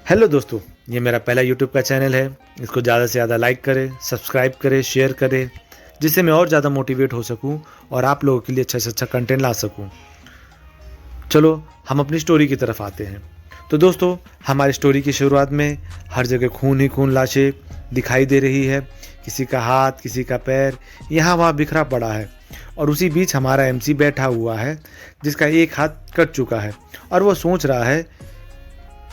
Hello दोस्तों, ये मेरा पहला यूट्यूब का चैनल है। इसको ज़्यादा से ज़्यादा लाइक करें, सब्सक्राइब करें, शेयर करें, जिससे मैं और ज़्यादा मोटिवेट हो सकूं और आप लोगों के लिए अच्छा से अच्छा कंटेंट ला सकूं। चलो हम अपनी स्टोरी की तरफ आते हैं। तो दोस्तों, हमारी स्टोरी की शुरुआत में हर जगह खून ही खून लाशें दिखाई दे रही है। किसी का हाथ, किसी का पैर यहाँ वहाँ बिखरा पड़ा है। और उसी बीच हमारा एमसी बैठा हुआ है, जिसका एक हाथ कट चुका है और वो सोच रहा है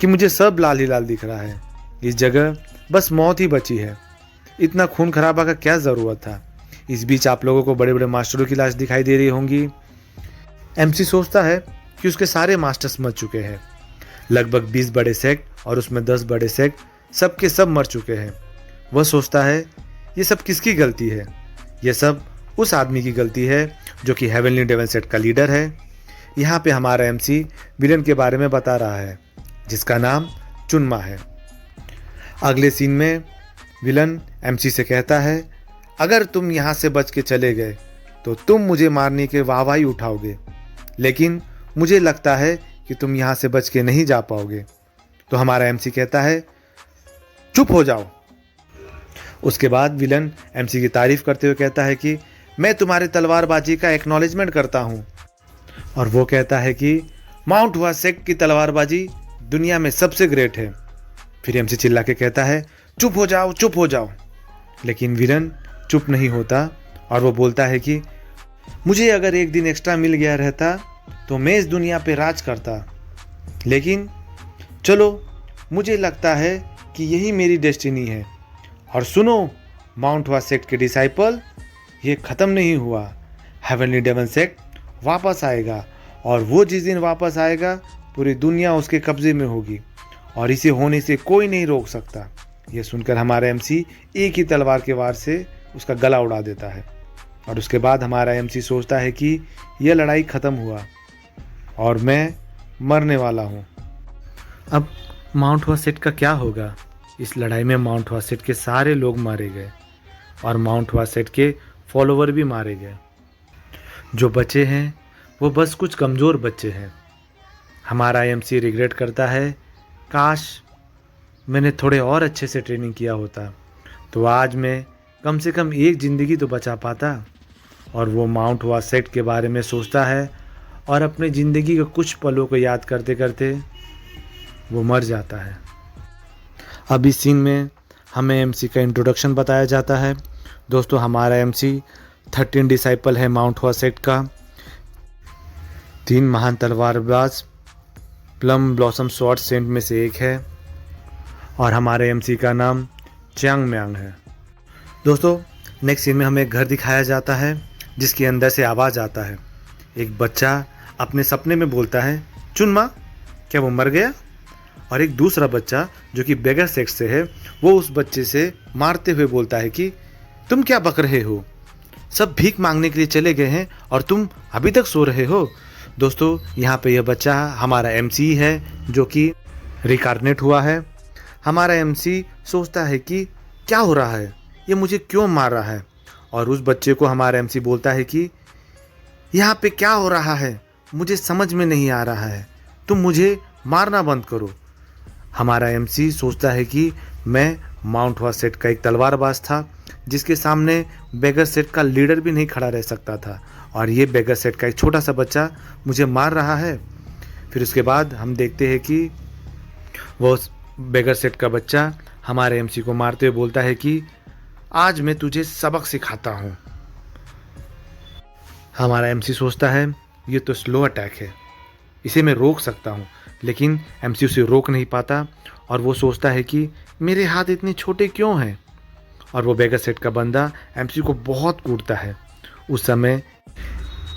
कि मुझे सब लाल ही लाल दिख रहा है। इस जगह बस मौत ही बची है। इतना खून खराबा का क्या ज़रूरत था। इस बीच आप लोगों को बड़े बड़े मास्टरों की लाश दिखाई दे रही होंगी। एमसी सोचता है कि उसके सारे मास्टर्स मर चुके हैं। लगभग 20 बड़े सेक्ट और उसमें 10 बड़े सेक्ट सबके सब मर चुके हैं। वह सोचता है ये सब किसकी गलती है। यह सब उस आदमी की गलती है जो कि हेवनली डेवन सेट का लीडर है। यहाँ पे हमारा एमसी विलन के बारे में बता रहा है, जिसका नाम चुनमा है। अगले सीन में विलन एमसी से कहता है, अगर तुम यहाँ से बच के चले गए तो तुम मुझे मारने के वाहवाही उठाओगे, लेकिन मुझे लगता है कि तुम यहाँ से बच के नहीं जा पाओगे। तो हमारा एमसी कहता है, चुप हो जाओ। उसके बाद विलन एमसी की तारीफ करते हुए कहता है कि मैं तुम्हारी तलवारबाजी का एक्नॉलेजमेंट करता हूँ। और वो कहता है कि माउंट हुआ सेक्ट की तलवारबाजी दुनिया में सबसे ग्रेट है। फिर एमसी चिल्ला के कहता है, चुप हो जाओ, चुप हो जाओ। लेकिन विलन चुप नहीं होता और वो बोलता है कि मुझे अगर एक दिन एक्स्ट्रा मिल गया रहता तो मैं इस दुनिया पे राज करता, लेकिन चलो, मुझे लगता है कि यही मेरी डेस्टिनी है। और सुनो माउंट हुआ सेक्ट के डिसाइपल, ये ख़त्म नहीं हुआ। हेवनली डेवन सेक्ट वापस आएगा, और वो जिस दिन वापस आएगा पूरी दुनिया उसके कब्जे में होगी और इसे होने से कोई नहीं रोक सकता। यह सुनकर हमारा एमसी एक ही तलवार के वार से उसका गला उड़ा देता है। और उसके बाद हमारा एमसी सोचता है कि यह लड़ाई ख़त्म हुआ और मैं मरने वाला हूँ। अब माउंट हुआ सेट का क्या होगा। इस लड़ाई में माउंट हुआ सेट के सारे लोग मारे गए और माउंट हुआ सेट के फॉलोवर भी मारे गए। जो बचे हैं वो बस कुछ कमज़ोर बच्चे हैं। हमारा एमसी रिग्रेट करता है, काश मैंने थोड़े और अच्छे से ट्रेनिंग किया होता तो आज मैं कम से कम एक ज़िंदगी तो बचा पाता। और वो माउंट हुआ सेट के बारे में सोचता है और अपनी ज़िंदगी के कुछ पलों को याद करते करते वो मर जाता है। अब इस सीन में हमें एमसी का इंट्रोडक्शन बताया जाता है। दोस्तों, हमारा एमसी 13 डिसाइपल है माउंट हुआ सेट का। 3 महान तलवारबाज प्लम ब्लॉसम स्वॉर्ड सेंट में से एक है और हमारे एमसी का नाम च्यांग म्यांग है। दोस्तों, नेक्स्ट सीन में हमें एक घर दिखाया जाता है जिसके अंदर से आवाज़ आता है। एक बच्चा अपने सपने में बोलता है, चुनमा, क्या वो मर गया? और एक दूसरा बच्चा जो कि बेगर सेक्स से है, वो उस बच्चे से मारते हुए बोलता है कि तुम क्या बक रहे हो? सब भीख मांगने के लिए चले गए हैं और तुम अभी तक सो रहे हो। दोस्तों, यहाँ पे यह बच्चा हमारा एमसी है जो कि रिकार्नेट हुआ है। हमारा एमसी सोचता है कि क्या हो रहा है, ये मुझे क्यों मार रहा है। और उस बच्चे को हमारा एमसी बोलता है कि यहाँ पे क्या हो रहा है, मुझे समझ में नहीं आ रहा है, तुम मुझे मारना बंद करो। हमारा एमसी सोचता है कि मैं माउंट हुआ सेट का एक तलवारबाज था जिसके सामने बेगर सेट का लीडर भी नहीं खड़ा रह सकता था, और ये बेगर सेट का एक छोटा सा बच्चा मुझे मार रहा है। फिर उसके बाद हम देखते हैं कि वो बेगर सेट का बच्चा हमारे एमसी को मारते हुए बोलता है कि आज मैं तुझे सबक सिखाता हूँ। हमारा एमसी सोचता है ये तो स्लो अटैक है, इसे मैं रोक सकता हूँ, लेकिन एमसी उसे रोक नहीं पाता और वो सोचता है कि मेरे हाथ इतने छोटे क्यों हैं। और वो बेगर सेट का बंदा एमसी को बहुत कूटता है। उस समय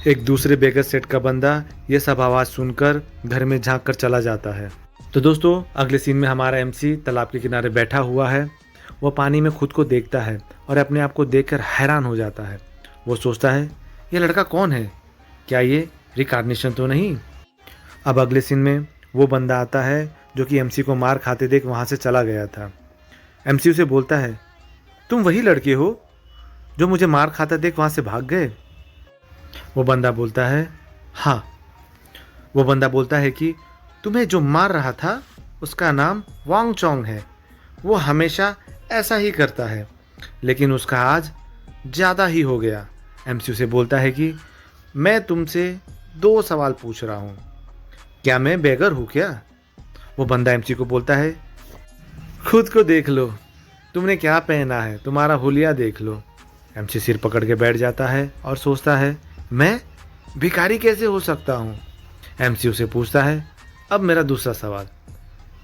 एक दूसरे बेगर सेट का बंदा ये सब आवाज़ सुनकर घर में झांक कर चला जाता है। तो दोस्तों, अगले सीन में हमारा एमसी तालाब के किनारे बैठा हुआ है। वो पानी में खुद को देखता है और अपने आप को देखकर हैरान हो जाता है। वो सोचता है ये लड़का कौन है, क्या ये रिकार्नेशन तो नहीं। अब अगले सीन में वो बंदा आता है जो कि एमसी को मार खाते देख वहाँ से चला गया था। एमसी उसे बोलता है, तुम वही लड़के हो जो मुझे मार खाता देख वहाँ से भाग गए? वो बंदा बोलता है, हाँ। वो बंदा बोलता है कि तुम्हें जो मार रहा था उसका नाम वांग चोंग है। वो हमेशा ऐसा ही करता है, लेकिन उसका आज ज़्यादा ही हो गया। एमसी उसे बोलता है कि मैं तुमसे 2 सवाल पूछ रहा हूँ, क्या मैं बेगर हूँ क्या? वो बंदा एमसी को बोलता है, खुद को देख लो, तुमने क्या पहना है, तुम्हारा हुलिया देख लो। एमसी सिर पकड़ के बैठ जाता है और सोचता है, मैं भिखारी कैसे हो सकता हूँ? एमसी उसे पूछता है, अब मेरा दूसरा सवाल,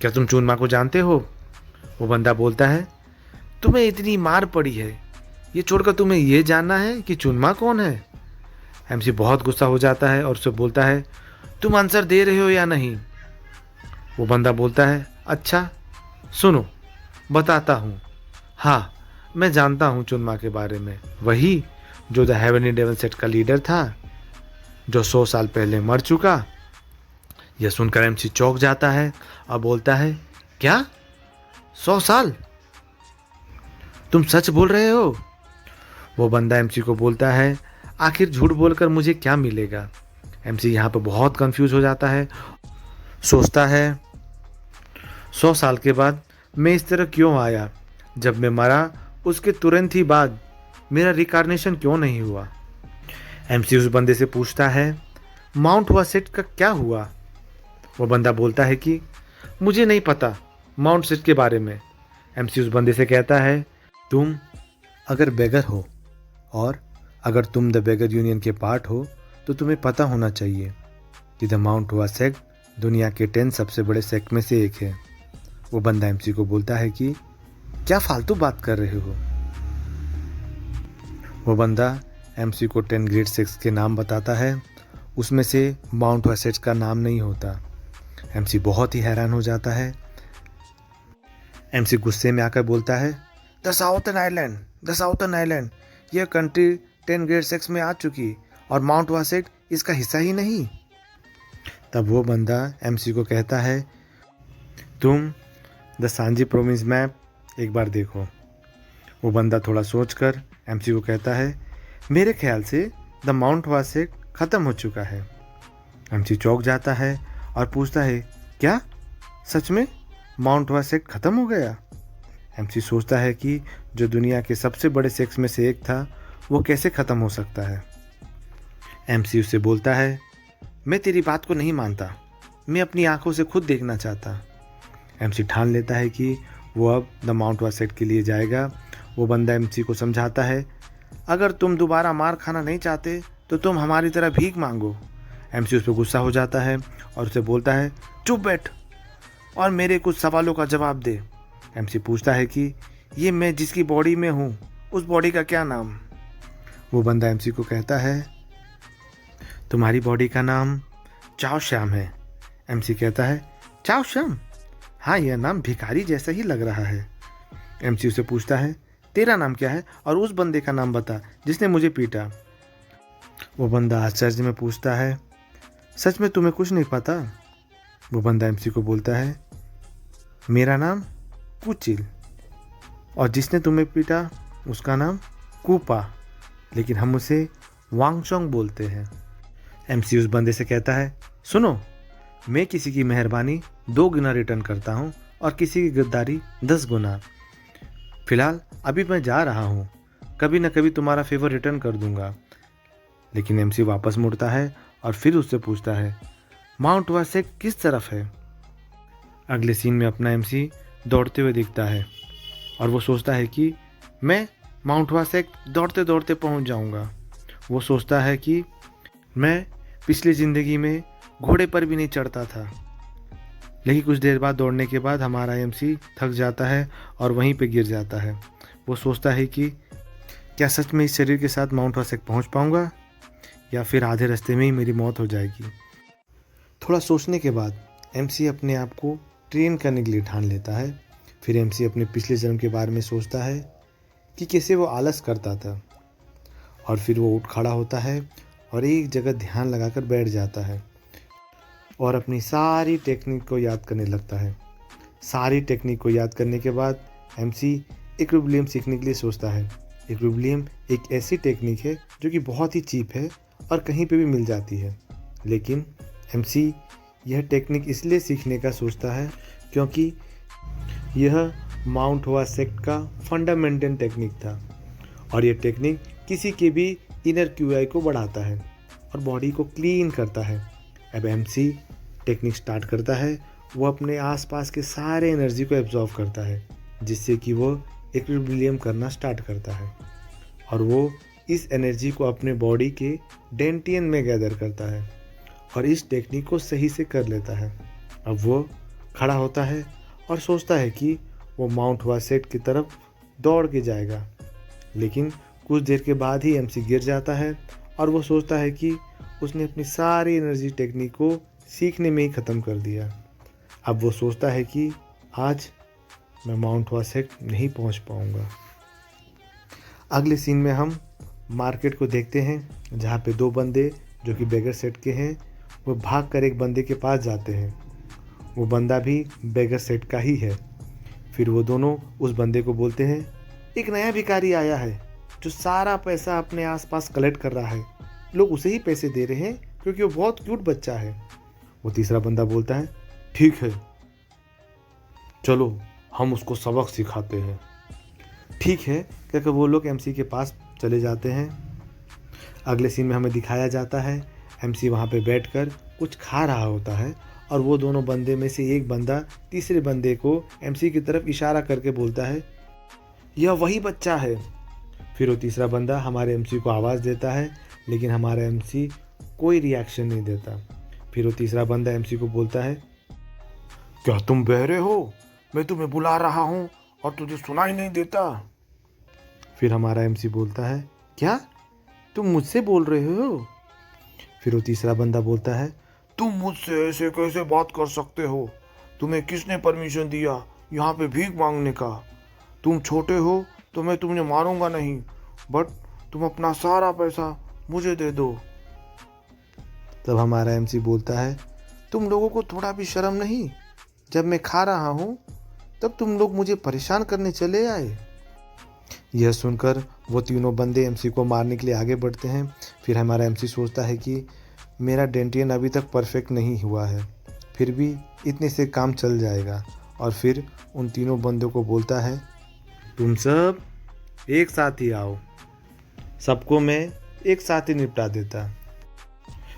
क्या तुम चूनमा को जानते हो? वो बंदा बोलता है, तुम्हें इतनी मार पड़ी है, ये छोड़कर तुम्हें ये जानना है कि चूनमा कौन है? एमसी बहुत गुस्सा हो जाता है और उसे बोलता है, तुम आंसर दे रहे हो या नहीं? वो बंदा बोलता है, अच्छा सुनो, बताता हूँ। हाँ, मैं जानता हूँ चुनमा के बारे में, वही जो द हेवनली डेविल सेट का लीडर था, जो 100 साल पहले मर चुका। यह सुनकर एमसी चौंक जाता है और बोलता है, क्या 100 साल? तुम सच बोल रहे हो? वो बंदा एमसी को बोलता है, आखिर झूठ बोलकर मुझे क्या मिलेगा? एमसी यहाँ पर बहुत कंफ्यूज हो जाता है, सोचता है 100 साल के बाद मैं इस तरह क्यों आया? जब मैं मरा उसके तुरंत ही बाद मेरा रिकार्नेशन क्यों नहीं हुआ? एमसी उस बंदे से पूछता है, माउंट वासेट का क्या हुआ? वो बंदा बोलता है कि मुझे नहीं पता माउंट सेट के बारे में। एमसी उस बंदे से कहता है, तुम अगर बेगर हो और अगर तुम द बेगर यूनियन के पार्ट हो तो तुम्हें पता होना चाहिए कि द माउंट हुआ सेक्ट दुनिया के 10 सबसे बड़े सेक्ट में से एक है। वो बंदा एमसी को बोलता है कि क्या फालतू बात कर रहे हो? वो बंदा एमसी को 10 ग्रेट सेक्ट्स के नाम बताता है, उसमें से माउंट हुआ सेक्ट का नाम नहीं होता। एमसी बहुत ही हैरान हो जाता है। एमसी गुस्से में आकर बोलता है, the southern island, the southern island, यह कंट्री 10 ग्रेट सेक्ट्स में आ चुकी और माउंट हुआ सेक्ट इसका हिस्सा ही नहीं। तब वो बंदा एमसी को कहता है, तुम द सांजी प्रोविंस मैप एक बार देखो। वो बंदा थोड़ा सोचकर एमसी को कहता है, मेरे ख्याल से द माउंट हुआ सेक्ट ख़त्म हो चुका है। एमसी चौंक जाता है और पूछता है, क्या सच में माउंट हुआ सेक्ट ख़त्म हो गया? एमसी सोचता है कि जो दुनिया के सबसे बड़े सेक्ट्स में से एक था वो कैसे ख़त्म हो सकता है। एमसी उससे बोलता है, मैं तेरी बात को नहीं मानता, मैं अपनी आंखों से खुद देखना चाहता। एमसी ठान लेता है कि वो अब द माउंट हुआ सेक्ट के लिए जाएगा। वो बंदा एमसी को समझाता है, अगर तुम दोबारा मार खाना नहीं चाहते तो तुम हमारी तरह भीख मांगो। एमसी उस पर गुस्सा हो जाता है और उसे बोलता है, चुप बैठ और मेरे कुछ सवालों का जवाब दे। एमसी पूछता है कि ये मैं जिसकी बॉडी में हूँ उस बॉडी का क्या नाम? वो बंदा एमसी को कहता है, तुम्हारी बॉडी का नाम चाओ श्याम है। एमसी कहता है, चाओ श्याम? हाँ, यह नाम भिखारी जैसा ही लग रहा है। एमसी उसे पूछता है, तेरा नाम क्या है और उस बंदे का नाम बता जिसने मुझे पीटा। वो बंदा आश्चर्य में पूछता है, सच में तुम्हें कुछ नहीं पता? वो बंदा एमसी को बोलता है, मेरा नाम कुचिल और जिसने तुम्हें पीटा उसका नाम कूपा, लेकिन हम उसे वांगचोंग बोलते हैं। एमसी उस बंदे से कहता है, सुनो, मैं किसी की मेहरबानी 2 गुना रिटर्न करता हूँ और किसी की गद्दारी 10 गुना। फिलहाल अभी मैं जा रहा हूँ, कभी न कभी तुम्हारा फेवर रिटर्न कर दूंगा। लेकिन एमसी वापस मुड़ता है और फिर उससे पूछता है, माउंट हुआ सेक्ट किस तरफ है? अगले सीन में अपना एमसी दौड़ते हुए दिखता है और वो सोचता है कि मैं माउंट हुआ सेक्ट दौड़ते दौड़ते पहुँच जाऊँगा। वो सोचता है कि मैं पिछली ज़िंदगी में घोड़े पर भी नहीं चढ़ता था। लेकिन कुछ देर बाद दौड़ने के बाद हमारा एमसी थक जाता है और वहीं पे गिर जाता है। वो सोचता है कि क्या सच में इस शरीर के साथ माउंट हुआ सेक्ट पहुँच पाऊँगा या फिर आधे रास्ते में ही मेरी मौत हो जाएगी। थोड़ा सोचने के बाद एमसी अपने आप को ट्रेन करने के लिए ठान लेता है। फिर एमसी अपने पिछले जन्म के बारे में सोचता है कि कैसे वो आलस करता था, और फिर वो उठ खड़ा होता है और एक जगह ध्यान लगाकर बैठ जाता है और अपनी सारी टेक्निक को याद करने लगता है। सारी टेक्निक को याद करने के बाद एमसी इक्विलिब्रियम सीखने के लिए सोचता है। इक्विलिब्रियम एक ऐसी टेक्निक है जो कि बहुत ही चीप है और कहीं पे भी मिल जाती है, लेकिन एमसी यह टेक्निक इसलिए सीखने का सोचता है क्योंकि यह माउंट हुआ सेक्ट का फंडामेंटल टेक्निक था और यह टेक्निक किसी के भी इनर क्यूआई को बढ़ाता है और बॉडी को क्लीन करता है। अब एमसी टेक्निक स्टार्ट करता है। वो अपने आसपास के सारे एनर्जी को एब्जॉर्व करता है जिससे कि वो इक्विलिब्रियम करना स्टार्ट करता है और वो इस एनर्जी को अपने बॉडी के डेंटियन में गैदर करता है और इस टेक्निक को सही से कर लेता है। अब वो खड़ा होता है और सोचता है कि वो माउंट हुआ सेट की तरफ दौड़ के जाएगा, लेकिन कुछ देर के बाद ही एमसी गिर जाता है और वो सोचता है कि उसने अपनी सारी एनर्जी टेक्निक को सीखने में ही ख़त्म कर दिया। अब वो सोचता है कि आज मैं माउंट हुआ सेट नहीं पहुंच पाऊंगा। अगले सीन में हम मार्केट को देखते हैं जहाँ पे दो बंदे जो कि बेगर सेट के हैं वो भाग कर एक बंदे के पास जाते हैं। वो बंदा भी बेगर सेट का ही है। फिर वो दोनों उस बंदे को बोलते हैं, एक नया भिखारी आया है जो सारा पैसा अपने आसपास कलेक्ट कर रहा है, लोग उसे ही पैसे दे रहे हैं क्योंकि वो बहुत क्यूट बच्चा है। वो तीसरा बंदा बोलता है, ठीक है चलो हम उसको सबक सिखाते हैं। ठीक है कहकर वो लोग एमसी के पास चले जाते हैं। अगले सीन में हमें दिखाया जाता है एमसी वहाँ पे बैठकर कुछ खा रहा होता है और वो दोनों बंदे में से एक बंदा तीसरे बंदे को एमसी की तरफ इशारा करके बोलता है, यह वही बच्चा है। फिर वो तीसरा बंदा हमारे एमसी को आवाज़ देता है लेकिन हमारा एमसी कोई रिएक्शन नहीं देता। फिर वो तीसरा बंदा एमसी को बोलता है, क्या तुम बहरे हो? मैं तुम्हें बुला रहा हूँ और तुझे सुनाई नहीं देता। फिर हमारा एमसी बोलता है, क्या तुम मुझसे बोल रहे हो? फिर वो तीसरा बंदा बोलता है, तुम मुझसे ऐसे कैसे बात कर सकते हो? तुम्हें किसने परमिशन दिया यहाँ पे भीख मांगने का? तुम छोटे हो तो मैं तुम्हें मारूंगा नहीं, बट तुम अपना सारा पैसा मुझे दे दो। तब हमारा एमसी बोलता है, तुम लोगों को थोड़ा भी शर्म नहीं? जब मैं खा रहा हूँ तब तुम लोग मुझे परेशान करने चले आए। यह सुनकर वो तीनों बंदे एमसी को मारने के लिए आगे बढ़ते हैं। फिर हमारा एमसी सोचता है कि मेरा डेंटियन अभी तक परफेक्ट नहीं हुआ है, फिर भी इतने से काम चल जाएगा। और फिर उन तीनों बंदों को बोलता है, तुम सब एक साथ ही आओ, सबको मैं एक साथ ही निपटा देता।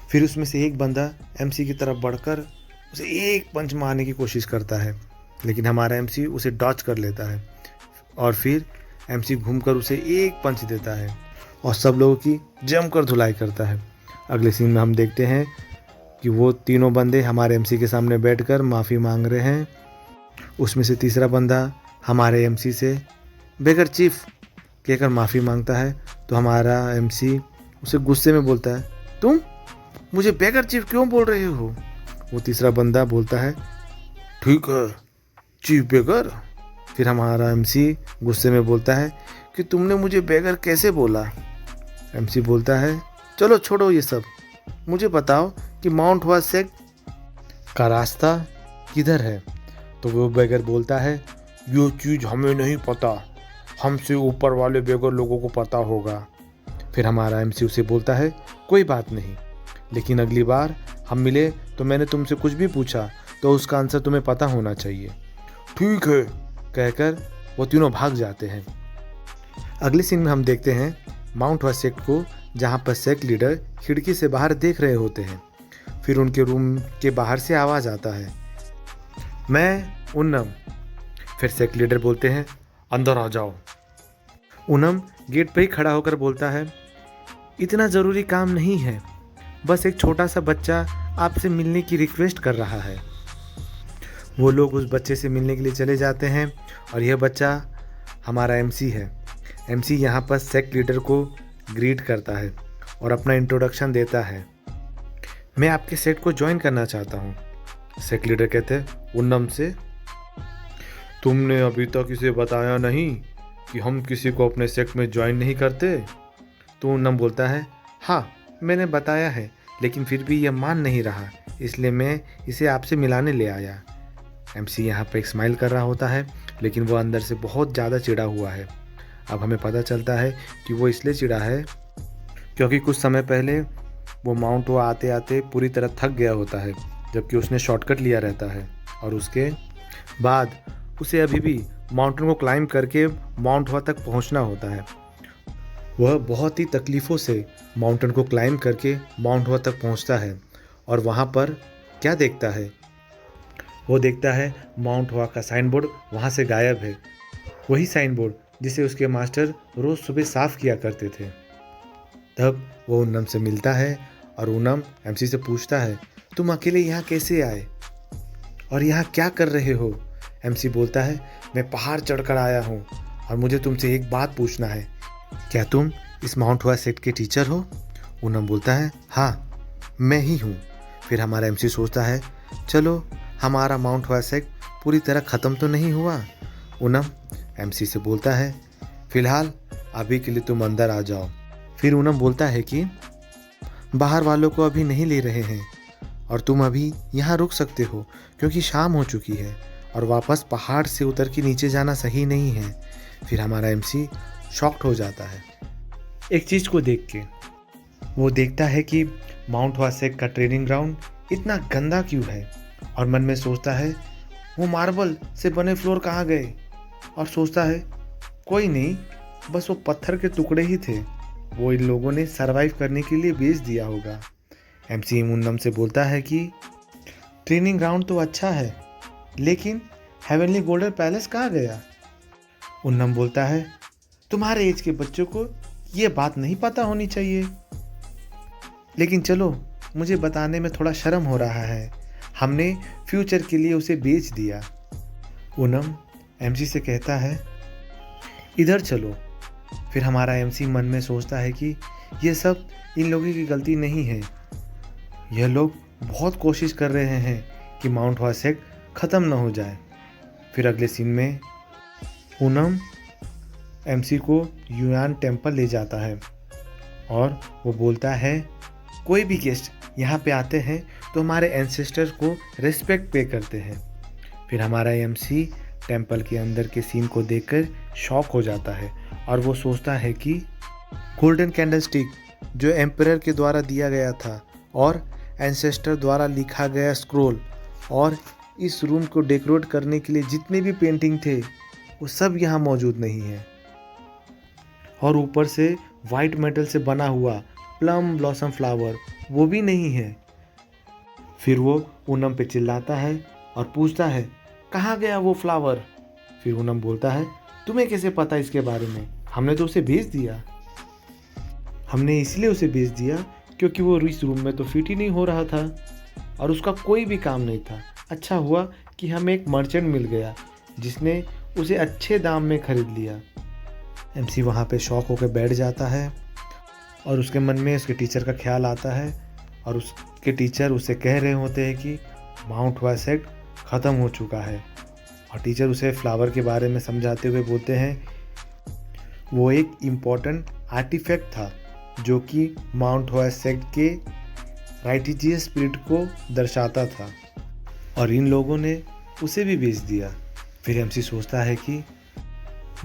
फिर उसमें से एक बंदा एमसी की तरफ बढ़कर उसे एक पंच मारने की कोशिश करता है, लेकिन हमारा एमसी उसे डॉच कर लेता है और फिर एमसी घूमकर उसे एक पंच देता है और सब लोगों की जमकर धुलाई करता है। अगले सीन में हम देखते हैं कि वो तीनों बंदे हमारे एमसी के सामने बैठकर माफ़ी मांग रहे हैं। उसमें से तीसरा बंदा हमारे एमसी से बेगर चीफ कहकर माफ़ी मांगता है, तो हमारा एमसी उसे गुस्से में बोलता है, तुम मुझे बेगर चीफ क्यों बोल रहे हो? वो तीसरा बंदा बोलता है, ठीक है चीफ बेगर। फिर हमारा एमसी गुस्से में बोलता है कि तुमने मुझे बेगर कैसे बोला? एमसी बोलता है, चलो छोड़ो ये सब, मुझे बताओ कि माउंट हुआ सेक्ट का रास्ता किधर है? तो वो बेगर बोलता है, ये चीज़ हमें नहीं पता, हमसे ऊपर वाले बेगर लोगों को पता होगा। फिर हमारा एमसी उसे बोलता है, कोई बात नहीं, लेकिन अगली बार हम मिले तो मैंने तुमसे कुछ भी पूछा तो उसका आंसर तुम्हें पता होना चाहिए। ठीक है कहकर वो तीनों भाग जाते हैं। अगले सीन में हम देखते हैं माउंट हुआ सेक्ट को, जहाँ पर सेक्ट लीडर खिड़की से बाहर देख रहे होते हैं। फिर उनके रूम के बाहर से आवाज़ आता है, मैं उन्नम। फिर सेक्ट लीडर बोलते हैं, अंदर आ जाओ। उन्नम गेट पर ही खड़ा होकर बोलता है, इतना ज़रूरी काम नहीं है, बस एक छोटा सा बच्चा आपसे मिलने की रिक्वेस्ट कर रहा है। वो लोग उस बच्चे से मिलने के लिए चले जाते हैं और यह बच्चा हमारा एमसी है। एमसी यहाँ पर सेक्ट लीडर को ग्रीट करता है और अपना इंट्रोडक्शन देता है, मैं आपके सेक्ट को ज्वाइन करना चाहता हूँ। सेक्ट लीडर कहते हैं उन्नम से, तुमने अभी तक इसे बताया नहीं कि हम किसी को अपने सेक्ट में ज्वाइन नहीं करते? तो उन्नम बोलता है, हाँ मैंने बताया है, लेकिन फिर भी यह मान नहीं रहा, इसलिए मैं इसे आपसे मिलाने ले आया। एमसी यहाँ पर एक स्माइल कर रहा होता है, लेकिन वो अंदर से बहुत ज़्यादा चिढ़ा हुआ है। अब हमें पता चलता है कि वो इसलिए चिढ़ा है क्योंकि कुछ समय पहले वो माउंट हुआ आते आते पूरी तरह थक गया होता है जबकि उसने शॉर्टकट लिया रहता है और उसके बाद उसे अभी भी माउंटेन को क्लाइंब करके माउंट हुआ तक पहुंचना होता है। वह बहुत ही तकलीफ़ों से माउंटेन को क्लाइंब करके माउंट हुआ तक पहुंचता है और वहां पर क्या देखता है? वो देखता है माउंट हुआ का साइन बोर्ड वहाँ से गायब है। वही साइन बोर्ड जिसे उसके मास्टर रोज़ सुबह साफ किया करते थे। तब वो ऊनम से मिलता है और ऊनम एमसी से पूछता है, तुम अकेले यहाँ कैसे आए और यहाँ क्या कर रहे हो? एमसी बोलता है, मैं पहाड़ चढ़कर आया हूँ और मुझे तुमसे एक बात पूछना है, क्या तुम इस माउंट हुआ सेक्ट के टीचर हो? ऊनम बोलता है, हाँ मैं ही हूँ। फिर हमारा एमसी सोचता है, चलो हमारा माउंट हुआ सेक्ट पूरी तरह ख़त्म तो नहीं हुआ। ऊनम एमसी से बोलता है, फिलहाल अभी के लिए तुम अंदर आ जाओ। फिर ऊनम बोलता है कि बाहर वालों को अभी नहीं ले रहे हैं और तुम अभी यहाँ रुक सकते हो क्योंकि शाम हो चुकी है और वापस पहाड़ से उतर के नीचे जाना सही नहीं है। फिर हमारा एमसी शॉक्ड हो जाता है एक चीज़ को देख के। वो देखता है कि माउंट हुआ सेक्ट का ट्रेनिंग ग्राउंड इतना गंदा क्यों है और मन में सोचता है, वो मार्बल से बने फ्लोर कहाँ गए? और सोचता है, कोई नहीं, बस वो पत्थर के टुकड़े ही थे, वो इन लोगों ने सरवाइव करने के लिए बेच दिया होगा। एमसी ऊनम से बोलता है कि ट्रेनिंग ग्राउंड तो अच्छा है, लेकिन हेवनली गोल्डन पैलेस कहाँ गया? ऊनम बोलता है, तुम्हारे एज के बच्चों को ये बात नहीं पता होनी चाहिए, लेकिन चलो मुझे बताने में थोड़ा शर्म हो रहा है, हमने फ्यूचर के लिए उसे बेच दिया। ऊनम एमसी से कहता है, इधर चलो। फिर हमारा एमसी मन में सोचता है कि ये सब इन लोगों की गलती नहीं है, यह लोग बहुत कोशिश कर रहे हैं कि माउंट हुआ सेक्ट ख़त्म ना हो जाए। फिर अगले सीन में ऊनम एमसी को युआन टेम्पल ले जाता है और वो बोलता है, कोई भी गेस्ट यहाँ पे आते हैं तो हमारे एंसेस्टर्स को रिस्पेक्ट पे करते हैं। फिर हमारा एमसी टेम्पल के अंदर के सीन को देखकर शॉक हो जाता है और वो सोचता है कि गोल्डन कैंडलस्टिक जो एम्परर के द्वारा दिया गया था और एंसेस्टर द्वारा लिखा गया स्क्रोल और इस रूम को डेकोरेट करने के लिए जितने भी पेंटिंग थे वो सब यहाँ मौजूद नहीं है और ऊपर से वाइट मेटल से बना हुआ प्लम ब्लॉसम फ्लावर वो भी नहीं है। फिर वो ऊनम पे चिल्लाता है और पूछता है, कहाँ गया वो फ्लावर? फिर ऊनम बोलता है, तुम्हें कैसे पता इसके बारे में? हमने तो उसे भेज दिया। हमने इसलिए उसे भेज दिया क्योंकि वो इस रूम में तो फिट ही नहीं हो रहा था और उसका कोई भी काम नहीं था। अच्छा हुआ कि हमें एक मर्चेंट मिल गया जिसने उसे अच्छे दाम में खरीद लिया। एमसी वहाँ पे शॉक होकर बैठ जाता है और उसके मन में उसके टीचर का ख्याल आता है और उसके टीचर उसे कह रहे होते हैं कि माउंट हुआ सेक्ट ख़त्म हो चुका है और टीचर उसे फ्लावर के बारे में समझाते हुए बोलते हैं, वो एक इम्पॉर्टेंट आर्टिफैक्ट था जो कि माउंट हुआ सेक्ट के राइटिजियस स्पिरिट को दर्शाता था और इन लोगों ने उसे भी बेच दिया। फिर एमसी सोचता है कि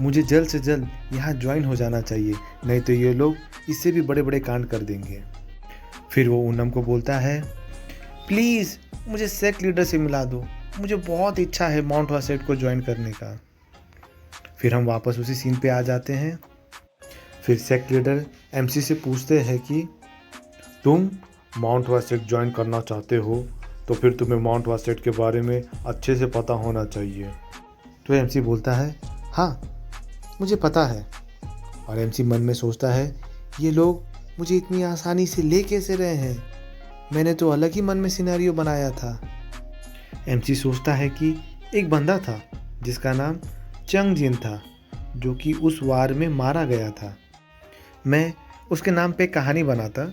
मुझे जल्द से जल्द यहाँ ज्वाइन हो जाना चाहिए, नहीं तो ये लोग इससे भी बड़े बड़े कांड कर देंगे। फिर वो ऊनम को बोलता है, प्लीज़ मुझे सेक्ट लीडर से मिला दो, मुझे बहुत इच्छा है माउंट हुआ सेक्ट को ज्वाइन करने का। फिर हम वापस उसी सीन पे आ जाते हैं। फिर सेक्ट लीडर एमसी से पूछते हैं कि तुम माउंट हुआ सेक्ट ज्वाइन करना चाहते हो तो फिर तुम्हें माउंट हुआ सेक्ट के बारे में अच्छे से पता होना चाहिए। तो एमसी बोलता है, हाँ मुझे पता है। और एमसी मन में सोचता है, ये लोग मुझे इतनी आसानी से ले कैसे रहे हैं, मैंने तो अलग ही मन में सिनेरियो बनाया था। एमसी सोचता है कि एक बंदा था जिसका नाम चंग जिन था जो कि उस वार में मारा गया था। मैं उसके नाम पे कहानी बनाता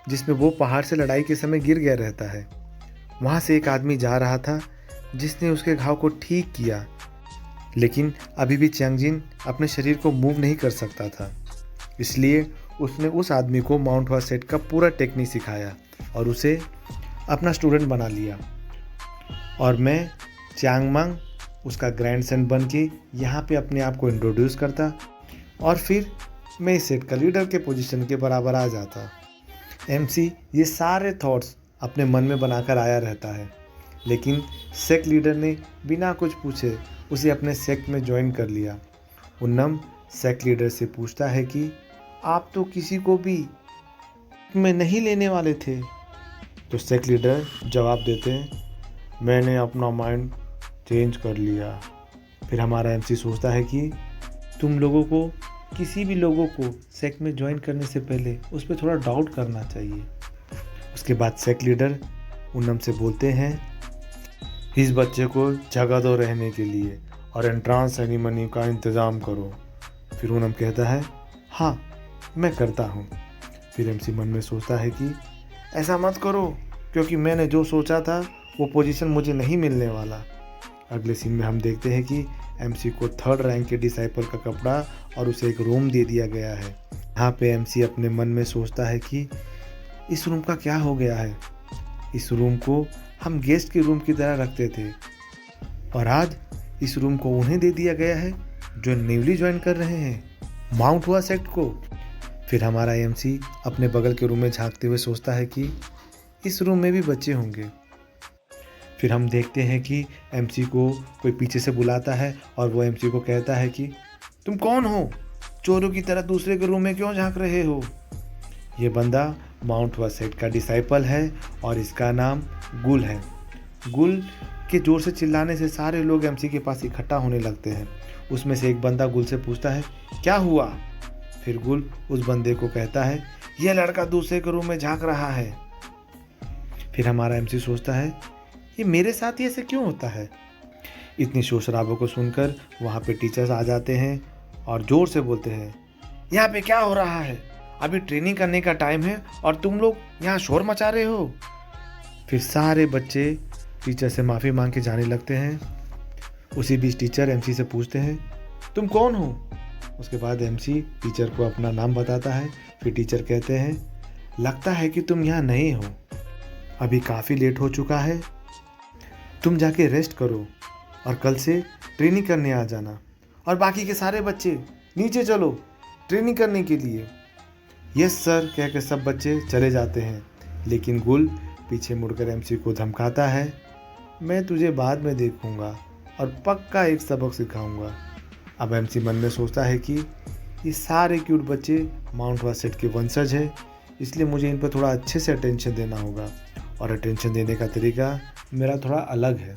जिसमें वो पहाड़ से लड़ाई के समय गिर गया रहता है। वहाँ से एक आदमी जा रहा था जिसने उसके घाव को ठीक किया, लेकिन अभी भी चंग जिन अपने शरीर को मूव नहीं कर सकता था, इसलिए उसने उस आदमी को माउंट हुआ सेक्ट का पूरा टेक्निक सिखाया और उसे अपना स्टूडेंट बना लिया। और मैं चांग मांग उसका ग्रैंडसन बन के यहाँ पे अपने आप को इंट्रोड्यूस करता और फिर मैं इस सेट का लीडर के पोजीशन के बराबर आ जाता। एमसी ये सारे थॉट्स अपने मन में बनाकर आया रहता है लेकिन सेक्ट लीडर ने बिना कुछ पूछे उसे अपने सेक्ट में ज्वाइन कर लिया। उन्नम सेक्ट लीडर से पूछता है कि आप तो किसी को भी में नहीं लेने वाले थे। तो सेक्ट लीडर जवाब देते हैं, मैंने अपना माइंड चेंज कर लिया। फिर हमारा एमसी सोचता है कि तुम लोगों को किसी भी लोगों को सेक्ट में ज्वाइन करने से पहले उस पर थोड़ा डाउट करना चाहिए। उसके बाद सेक्ट लीडर उन्नम से बोलते हैं, इस बच्चे को जगह दो रहने के लिए और एंट्रांस सेरेमनी का इंतज़ाम करो। फिर उन्नम कहता है, हाँ मैं करता हूँ। फिर एमसी मन में सोचता है कि ऐसा मत करो, क्योंकि मैंने जो सोचा था वो पोजीशन मुझे नहीं मिलने वाला। अगले सीन में हम देखते हैं कि एमसी को 3rd रैंक के डिसाइपल का कपड़ा और उसे एक रूम दे दिया गया है। यहाँ पे एमसी अपने मन में सोचता है कि इस रूम का क्या हो गया है। इस रूम को हम गेस्ट के रूम की तरह रखते थे और आज इस रूम को उन्हें दे दिया गया है जो न्यूली ज्वाइन कर रहे हैं माउंट हुआ सेक्ट को। फिर हमारा एमसी अपने बगल के रूम में झांकते हुए सोचता है कि इस रूम में भी बच्चे होंगे। फिर हम देखते हैं कि एमसी को कोई पीछे से बुलाता है और वो एमसी को कहता है कि तुम कौन हो, चोरों की तरह दूसरे के रूम में क्यों झांक रहे हो। ये बंदा माउंट हुआ सेक्ट का डिसाइपल है और इसका नाम गुल है। गुल के ज़ोर से चिल्लाने से सारे लोग एमसी के पास इकट्ठा होने लगते हैं। उसमें से एक बंदा गुल से पूछता है, क्या हुआ। फिर गुल उस बंदे को कहता है, यह लड़का दूसरे के रूम में झांक रहा है। फिर हमारा एमसी सोचता है, ये मेरे साथ ही ऐसे क्यों होता है। इतनी शोर शराबों को सुनकर वहाँ पे टीचर्स आ जाते हैं और ज़ोर से बोलते हैं, यहाँ पे क्या हो रहा है, अभी ट्रेनिंग करने का टाइम है और तुम लोग यहाँ शोर मचा रहे हो। फिर सारे बच्चे टीचर से माफ़ी मांग के जाने लगते हैं। उसी बीच टीचर एमसी से पूछते हैं, तुम कौन हो। उसके बाद एमसी टीचर को अपना नाम बताता है। फिर टीचर कहते हैं, लगता है कि तुम यहाँ नए हो, अभी काफ़ी लेट हो चुका है, तुम जाके रेस्ट करो और कल से ट्रेनिंग करने आ जाना। और बाकी के सारे बच्चे नीचे चलो ट्रेनिंग करने के लिए। यस सर कह के सब बच्चे चले जाते हैं, लेकिन गुल पीछे मुड़कर एमसी को धमकाता है, मैं तुझे बाद में देखूंगा और पक्का एक सबक सिखाऊंगा। अब एमसी मन में सोचता है कि ये सारे क्यूट बच्चे माउंट हुआ सेक्ट के वंशज हैं, इसलिए मुझे इन पर थोड़ा अच्छे से अटेंशन देना होगा और अटेंशन देने का तरीका मेरा थोड़ा अलग है।